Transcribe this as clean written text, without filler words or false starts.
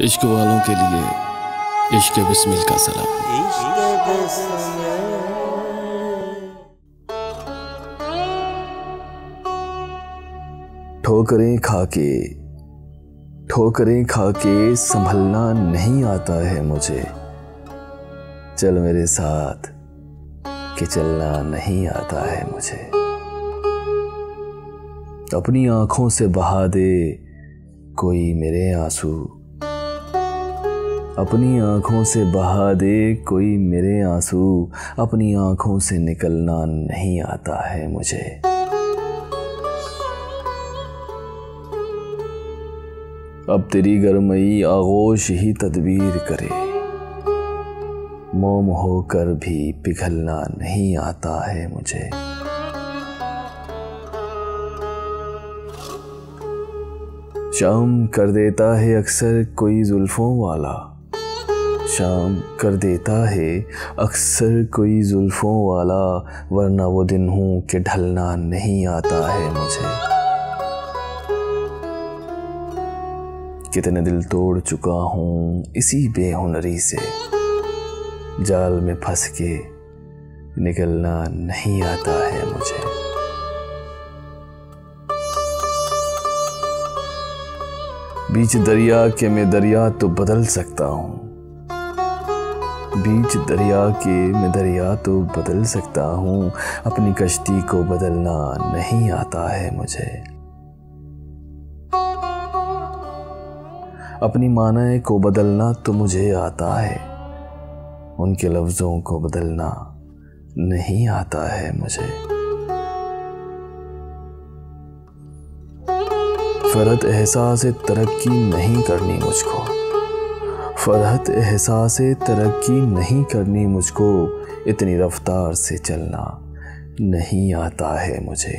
इश्क वालों के लिए इश्क बिस्मिल का सलाम। ठोकरें खाके संभलना नहीं आता है मुझे। चल मेरे साथ कि चलना नहीं आता है मुझे। अपनी आंखों से बहा दे कोई मेरे आंसू, अपनी आंखों से बहा दे कोई मेरे आंसू। अपनी आंखों से निकलना नहीं आता है मुझे। अब तेरी गरमई आगोश ही तदबीर करे, मोम होकर भी पिघलना नहीं आता है मुझे। शाम कर देता है अक्सर कोई जुल्फों वाला, शाम कर देता है अक्सर कोई जुल्फों वाला। वरना वो दिन हूँ कि ढलना नहीं आता है मुझे। कितने दिल तोड़ चुका हूँ इसी बेहुनरी से, जाल में फंस के निकलना नहीं आता है मुझे। बीच दरिया के मैं दरिया तो बदल सकता हूँ, बीच दरिया के मैं दरिया तो बदल सकता हूँ। अपनी कश्ती को बदलना नहीं आता है मुझे। अपनी मानाए को बदलना तो मुझे आता है, उनके लफ्ज़ों को बदलना नहीं आता है मुझे। फरहत एहसास तरक्की नहीं करनी मुझको, फरहत एहसास तरक्की नहीं करनी मुझको। इतनी रफ्तार से चलना नहीं आता है मुझे।